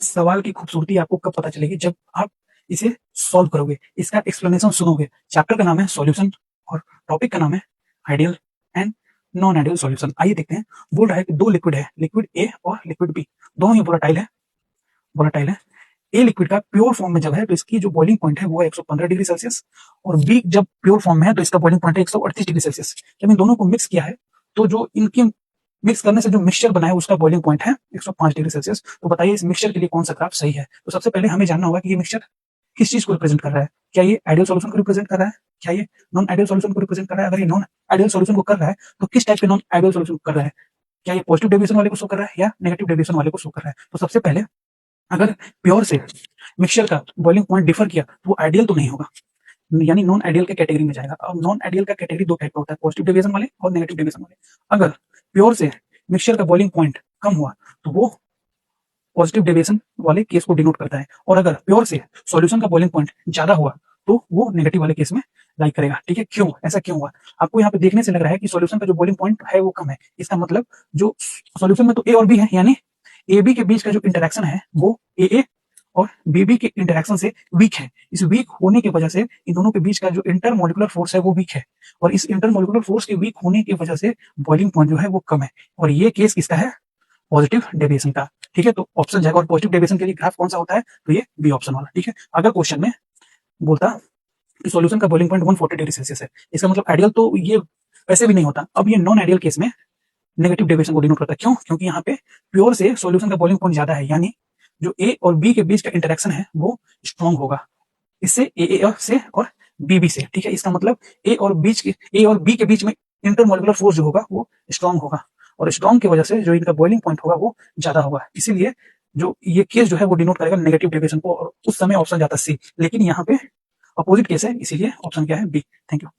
सवाल की खूबसूरती आपको कब पता चलेगी? जब आप इसे सॉल्व करोगे, इसका एक्सप्लेनेशन सुनोगे। चैप्टर का नाम है सॉल्यूशन और टॉपिक का नाम है ideal and non ideal solution. आइए देखते हैं। बोल रहा है कि दो लिक्विड है, लिक्विड ए और लिक्विड बी, दोनों ही वोलेटाइल है। ए लिक्विड का प्योर फॉर्म में जब है तो इसकी जो बॉइलिंग पॉइंट है वो है 115 डिग्री सेल्सियस, और बी जब प्योर फॉर्म में है तो इसका बॉइलिंग पॉइंट है 138 डिग्री सेल्सियस। जब इन दोनों को मिक्स किया है तो जो इनकी मिक्स करने से जो मिक्सचर बना है उसका बॉइलिंग पॉइंट है 105 डिग्री सेल्सियस। तो बताइए इस मिक्सचर के लिए कौन सा ग्राफ सही है? तो सबसे पहले हमें जानना होगा कि ये मिक्सचर किस चीज को रिप्रेजेंट कर रहा है। क्या ये आइडियल सॉल्यूशन को रिप्रेजेंट कर रहा है? क्या ये नॉन आइडियल सॉल्यूशन को रिप्रेजेंट कर रहा है? अगर ये नॉन आइडियल सॉल्यूशन को कर रहा है तो किस टाइप के नॉन आइडियल सॉल्यूशन को कर रहा है? क्या ये पॉजिटिव डेविएशन वाले को शो कर रहा है या नेगेटिव डेविएशन वाले को शो कर रहा है? तो सबसे पहले अगर प्योर से मिक्सचर का बॉइलिंग पॉइंट डिफर किया तो वो आइडियल तो नहीं होगा, यानी नॉन आइडियल के कैटेगरी में जाएगा। अब नॉन आइडियल का कैटेगरी दो टाइप का होता है, पॉजिटिव डेविएशन वाले और नेगेटिव डेविएशन वाले। अगर प्योर से मिक्सचर का बॉइलिंग पॉइंट कम हुआ तो वो पॉजिटिव डेविएशन वाले केस को डिनोट करता है, और अगर प्योर से सॉल्यूशन का बॉइलिंग पॉइंट ज्यादा हुआ तो वो नेगेटिव वाले केस में लाइक करेगा। ठीक है, क्यों ऐसा क्यों हुआ? आपको यहाँ पे देखने से लग रहा है कि सॉल्यूशन का जो बॉइलिंग पॉइंट है वो कम है। इसका मतलब जो सॉल्यूशन में तो ए और बी है, यानी ए बी के बीच का जो इंटरेक्शन है वो ए और बीबी के इंटरेक्शन से वीक है। इस वीक होने की वजह से इन दोनों के बीच का जो इंटरमोलिकुलर फोर्स है वो वीक है, और इस इंटरमोलिकुलर फोर्स के वीक होने की वजह से बॉइलिंग पॉइंट जो है वो कम है, और ये केस किसका है? पॉजिटिव डेविएशन का। ठीक है, तो ऑप्शन जाएगा। और पॉजिटिव डेविएशन के लिए ग्राफ कौन सा होता है? तो ये बी ऑप्शन वाला। ठीक है, अगर क्वेश्चन में बोलता कि सॉल्यूशन का बॉइलिंग पॉइंट 140 डिग्री सेल्सियस है, इसका मतलब आइडियल तो ये वैसे भी नहीं होता। अब ये नॉन आइडियल केस में नेगेटिव डेविएशन को डिनोट करता है। क्यों? क्योंकि यहाँ पे प्योर से सॉल्यूशन का बॉइलिंग पॉइंट ज्यादा है, यानी जो ए और बी के बीच का इंटरेक्शन है वो स्ट्रॉन्ग होगा, इससे ए से और बी से। ठीक है, इसका मतलब ए और बी के बीच में इंटरमोलिकुलर फोर्स जो होगा वो स्ट्रॉन्ग होगा, और स्ट्रॉन्ग की वजह से जो इनका बॉइलिंग पॉइंट होगा वो ज्यादा होगा। इसीलिए जो ये केस जो है वो डिनोट करेगा नेगेटिव डेविएशन को, और उस समय ऑप्शन जाता सी। लेकिन यहाँ पे अपोजिट केस है, इसीलिए ऑप्शन क्या है? बी। Thank you.